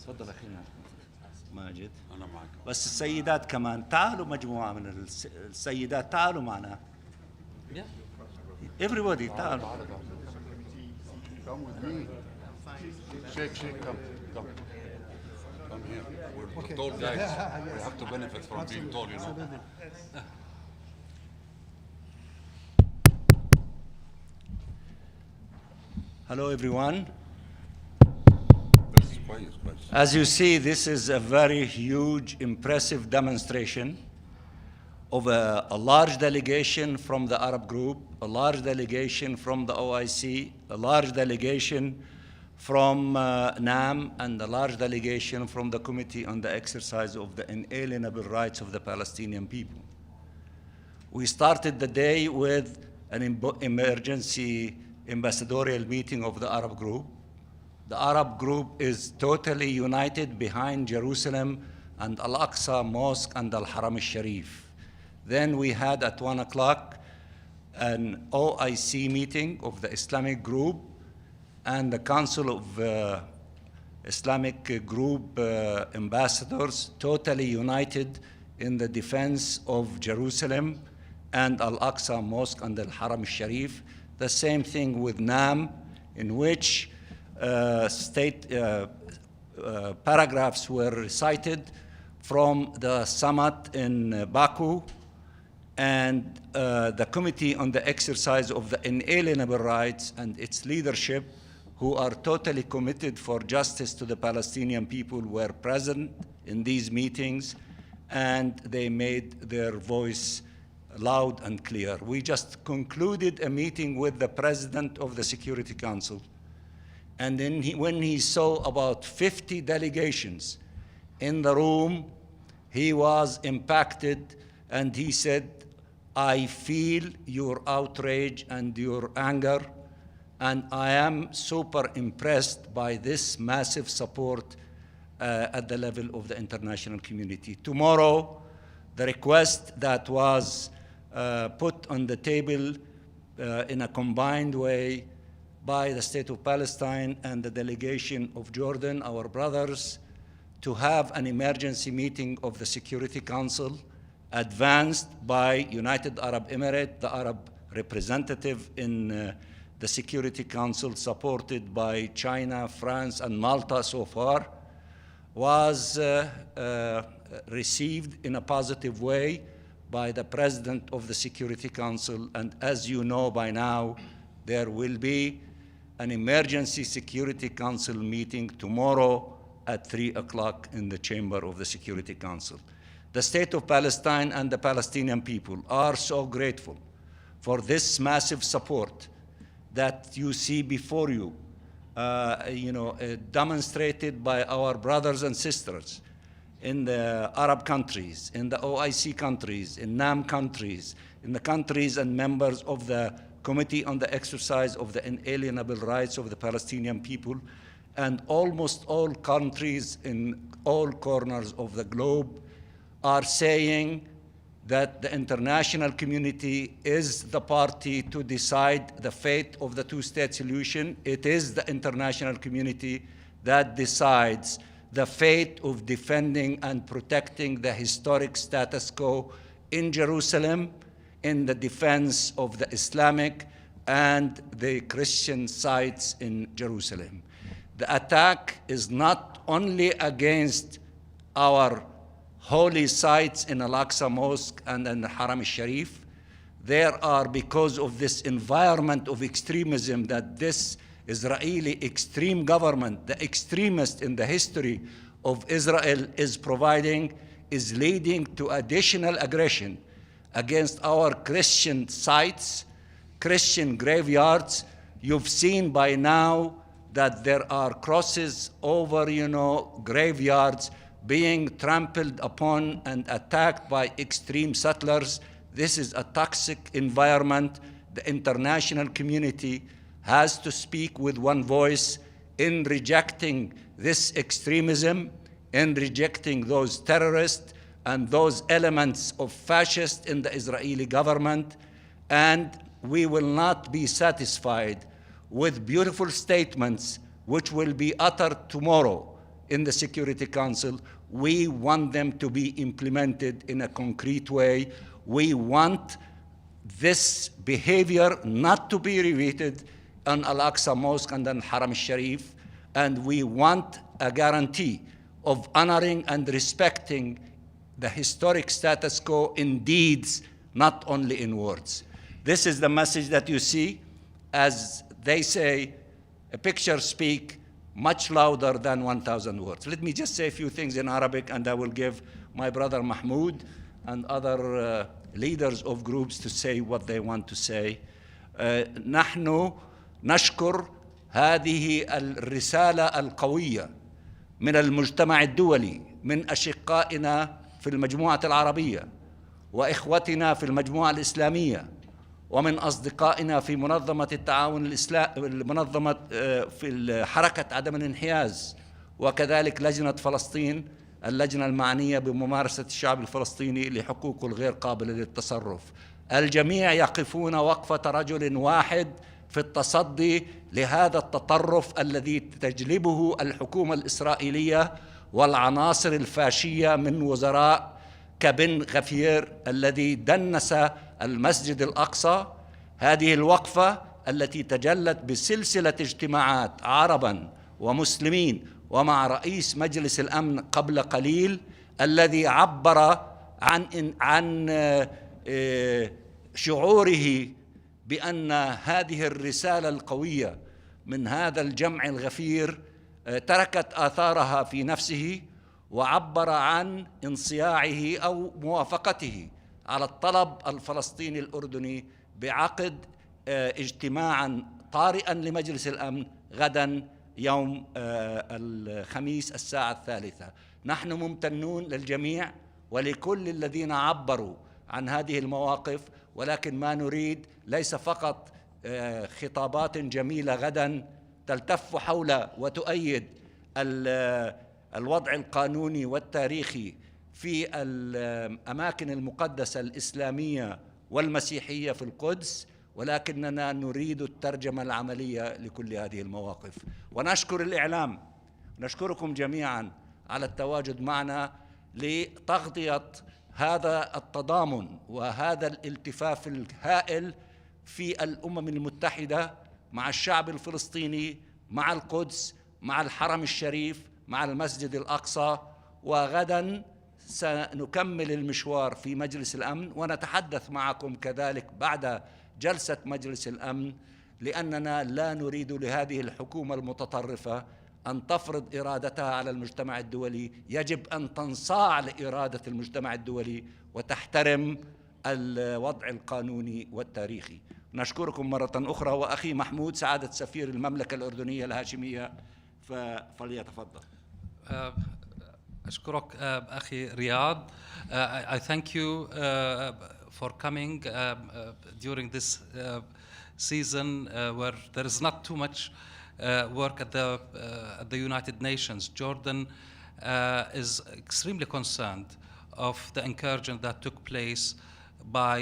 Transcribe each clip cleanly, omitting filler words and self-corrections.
تفضل اخينا ماجد. أنا معك. بس السيدات كمان تعالوا، مجموعة من السيدات تعالوا معنا. Everybody تعالوا. Come with me. Shake, come. Come here. We're tall guys. We have to benefit from being tall, you know. Hello everyone. This is quiet. As you see, this is a very huge, impressive demonstration of a large delegation from the Arab group, a large delegation from the OIC, a large delegation from NAM, and a large delegation from the Committee on the Exercise of the Inalienable Rights of the Palestinian People. We started the day with an emergency ambassadorial meeting of the Arab group. The Arab group is totally united behind Jerusalem and Al-Aqsa Mosque and Al-Haram al-Sharif. Then we had at 1 o'clock an OIC meeting of the Islamic group and the Council of Islamic group ambassadors, totally united in the defense of Jerusalem and Al-Aqsa Mosque and Al-Haram al-Sharif. The same thing with NAM, in which paragraphs were recited from the summit in Baku, and the Committee on the Exercise of the Inalienable Rights and its leadership, who are totally committed for justice to the Palestinian people, were present in these meetings, and they made their voice loud and clear. We just concluded a meeting with the President of the Security Council, and then when he saw about 50 delegations in the room, he was impacted, and he said, I feel your outrage and your anger, and I am super impressed by this massive support at the level of the international community. Tomorrow, the request that was put on the table in a combined way by the State of Palestine and the delegation of Jordan, our brothers, to have an emergency meeting of the Security Council, advanced by United Arab Emirates, the Arab representative in the Security Council, supported by China, France, and Malta so far, was received in a positive way by the President of the Security Council. And as you know by now, there will be an emergency Security Council meeting tomorrow at 3 o'clock in the chamber of the Security Council. The State of Palestine and the Palestinian people are so grateful for this massive support that you see before you, demonstrated by our brothers and sisters in the Arab countries, in the OIC countries, in NAM countries, in the countries and members of the Committee on the Exercise of the Inalienable Rights of the Palestinian people, and almost all countries in all corners of the globe are saying that the international community is the party to decide the fate of the two-state solution. It is the international community that decides the fate of defending and protecting the historic status quo in Jerusalem, in the defense of the Islamic and the Christian sites in Jerusalem. The attack is not only against our holy sites in Al-Aqsa Mosque and in the Haram al-Sharif. There are, because of this environment of extremism that this Israeli extreme government, the extremist in the history of Israel, is providing, is leading to additional aggression against our Christian sites, Christian graveyards. You've seen by now that there are crosses over, graveyards being trampled upon and attacked by extreme settlers. This is a toxic environment. The international community has to speak with one voice in rejecting this extremism, in rejecting those terrorists and those elements of fascist in the Israeli government. And we will not be satisfied with beautiful statements which will be uttered tomorrow in the Security Council. We want them to be implemented in a concrete way. We want this behavior not to be repeated on Al-Aqsa Mosque and then Haram al-Sharif, and we want a guarantee of honoring and respecting the historic status quo in deeds, not only in words. This is the message that you see. As they say, a picture speaks much louder than 1,000 words. Let me just say a few things in Arabic, and I will give my brother Mahmoud and other leaders of groups to say what they want to say. نحن نشكر هذه الرسالة القوية من المجتمع الدولي، من أشقائنا في المجموعة العربية وإخوتنا في المجموعة الإسلامية ومن أصدقائنا في منظمة التعاون الإسلامي، منظمة في حركة عدم الانحياز، وكذلك لجنة فلسطين، اللجنة المعنية بممارسة الشعب الفلسطيني لحقوقه الغير قابلة للتصرف. الجميع يقفون وقفة رجل واحد في التصدي لهذا التطرف الذي تجلبه الحكومة الإسرائيلية والعناصر الفاشية من وزراء كبن غفير الذي دنس المسجد الأقصى. هذه الوقفة التي تجلت بسلسلة اجتماعات عربا ومسلمين ومع رئيس مجلس الأمن قبل قليل، الذي عبر عن شعوره بأن هذه الرسالة القوية من هذا الجمع الغفير تركت آثارها في نفسه، وعبر عن انصياعه أو موافقته على الطلب الفلسطيني الأردني بعقد اجتماعا طارئا لمجلس الأمن غدا يوم الخميس الساعة 3. نحن ممتنون للجميع ولكل الذين عبروا عن هذه المواقف، ولكن ما نريد ليس فقط خطابات جميلة غدا تلتف حول وتؤيد الوضع القانوني والتاريخي في الأماكن المقدسة الإسلامية والمسيحية في القدس، ولكننا نريد الترجمة العملية لكل هذه المواقف. ونشكر الإعلام، نشكركم جميعا على التواجد معنا لتغطية هذا التضامن وهذا الالتفاف الهائل في الأمم المتحدة مع الشعب الفلسطيني، مع القدس، مع الحرم الشريف، مع المسجد الأقصى. وغدا سنكمل المشوار في مجلس الأمن ونتحدث معكم كذلك بعد جلسة مجلس الأمن، لأننا لا نريد لهذه الحكومة المتطرفة أن تفرض إرادتها على المجتمع الدولي. يجب أن تنصاع لإرادة المجتمع الدولي وتحترم الوضع القانوني والتاريخي. نشكركم مرة أخرى، وأخي محمود سعادة سفير المملكة الأردنية الهاشمية فليتفضل. أشكرك أخي رياض. I thank you for coming during this season where there is not too much work at the United Nations. Jordan is extremely concerned of the incursion that took place by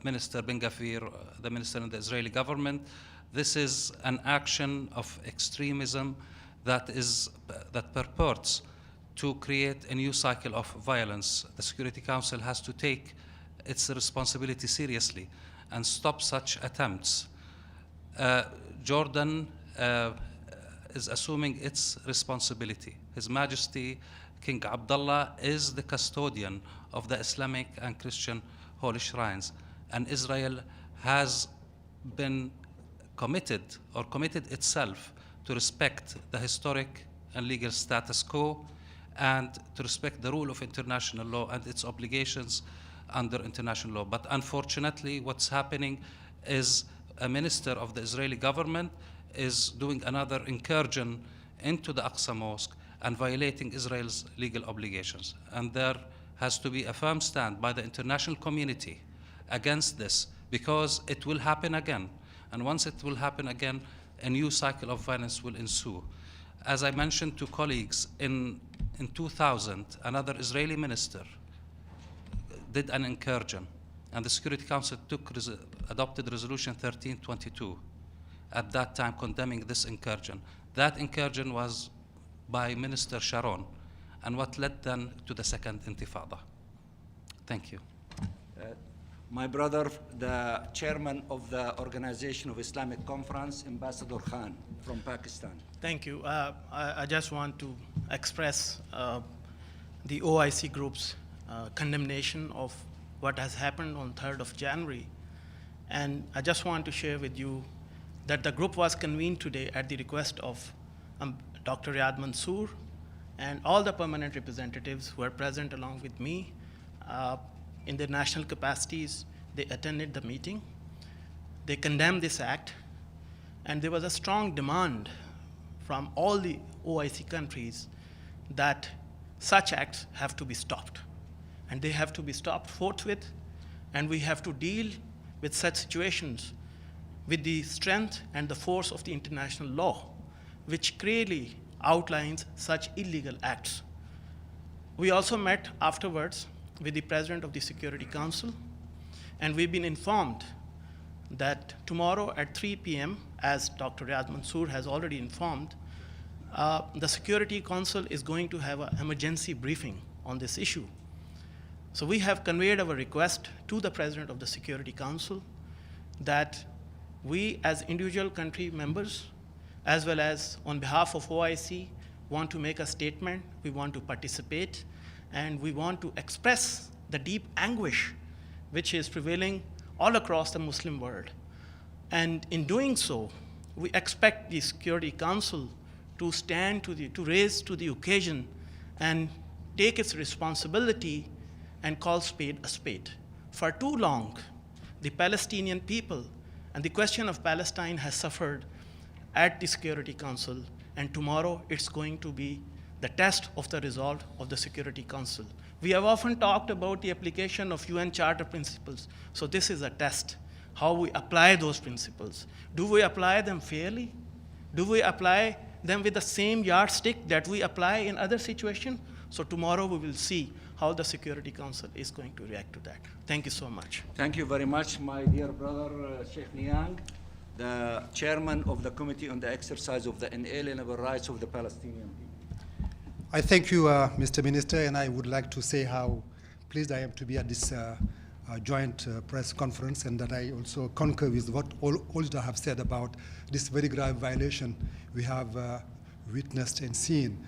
Minister Ben Gvir, the minister in the Israeli government. This is an action of extremism that purports to create a new cycle of violence. The Security Council has to take its responsibility seriously and stop such attempts. Jordan is assuming its responsibility. His Majesty King Abdullah is the custodian of the Islamic and Christian holy shrines, and Israel has been committed itself to respect the historic and legal status quo and to respect the rule of international law and its obligations under international law. But unfortunately, what's happening is a minister of the Israeli government is doing another incursion into the Aqsa Mosque and violating Israel's legal obligations. And there has to be a firm stand by the international community against this, because it will happen again. And once it will happen again, a new cycle of violence will ensue. As I mentioned to colleagues, in 2000, another Israeli minister did an incursion, and the Security Council adopted Resolution 1322 at that time condemning this incursion. That incursion was by Minister Sharon, and what led then to the second intifada. Thank you. My brother, the chairman of the Organization of Islamic Conference, Ambassador Khan from Pakistan. Thank you. I just want to express the OIC group's condemnation of what has happened on 3rd of January. And I just want to share with you that the group was convened today at the request of Dr. Riyad Mansour and all the permanent representatives who are present along with me in their national capacities. They attended the meeting. They condemned this act, and there was a strong demand from all the OIC countries that such acts have to be stopped. And they have to be stopped forthwith, and we have to deal with such situations with the strength and the force of the international law, which clearly outlines such illegal acts. We also met afterwards with the President of the Security Council, and we've been informed that tomorrow at 3 p.m., as Dr. Riyad Mansour has already informed, the Security Council is going to have an emergency briefing on this issue. So we have conveyed our request to the President of the Security Council that we as individual country members, as well as on behalf of OIC, want to make a statement, we want to participate, and we want to express the deep anguish which is prevailing all across the Muslim world. And in doing so, we expect the Security Council to to raise to the occasion and take its responsibility and call spade a spade. For too long, the Palestinian people and the question of Palestine has suffered at the Security Council, and tomorrow it's going to be the test of the resolve of the Security Council. We have often talked about the application of UN Charter principles, so this is a test, how we apply those principles. Do we apply them fairly? Do we apply them with the same yardstick that we apply in other situations? So tomorrow we will see how the Security Council is going to react to that. Thank you so much. Thank you very much, my dear brother Sheikh Niang, the chairman of the Committee on the Exercise of the Inalienable Rights of the Palestinian people. I thank you, Mr. Minister, and I would like to say how pleased I am to be at this joint press conference, and that I also concur with what all that have said about this very grave violation we have witnessed and seen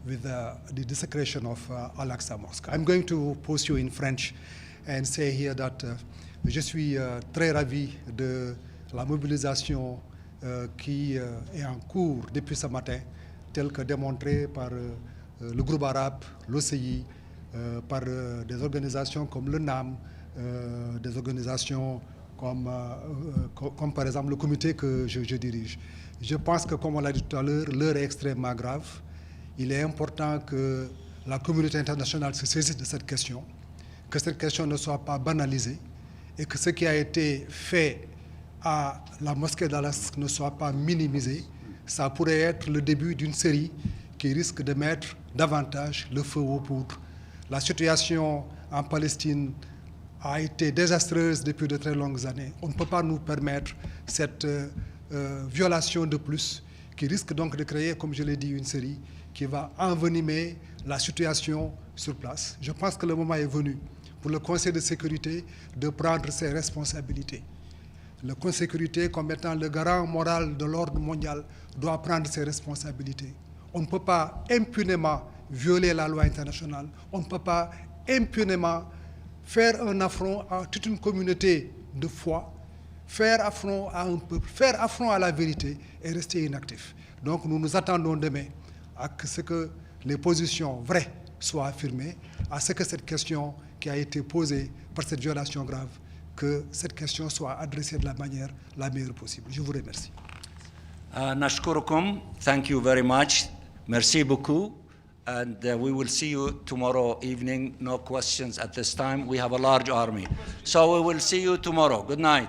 with the desecration of Al-Aqsa Mosque. I'm going to post you in French and say here that je suis très ravi de la mobilisation qui est en cours depuis ce matin, telle que démontrée par le groupe arabe, l'OCI, par des organisations comme le NAM, des organisations comme par exemple le comité que je dirige. Je pense que, comme on l'a dit tout à l'heure, l'heure est extrêmement grave. Il est important que la communauté internationale se saisisse de cette question, que cette question ne soit pas banalisée, et que ce qui a été fait à la mosquée d'Al-Aqsa ne soit pas minimisé. Ça pourrait être le début d'une série qui risque de mettre davantage le feu aux poudres. La situation en Palestine a été désastreuse depuis de très longues années. On ne peut pas nous permettre cette violation de plus qui risque donc de créer, comme je l'ai dit, une série qui va envenimer la situation sur place. Je pense que le moment est venu pour le Conseil de sécurité de prendre ses responsabilités. Le Conseil de sécurité, comme étant le garant moral de l'ordre mondial, doit prendre ses responsabilités. On ne peut pas impunément violer la loi internationale. On ne peut pas impunément faire un affront à toute une communauté de foi, faire affront à un peuple, faire affront à la vérité et rester inactif. Donc nous nous attendons demain à ce que les positions vraies soient affirmées, à ce que cette question qui a été posée par cette violation grave, que cette question soit adressée de la manière la meilleure possible. Je vous remercie. Nashkurukum. Thank you very much. Merci beaucoup. And we will see you tomorrow evening. No questions at this time. We have a large army. So we will see you tomorrow. Good night.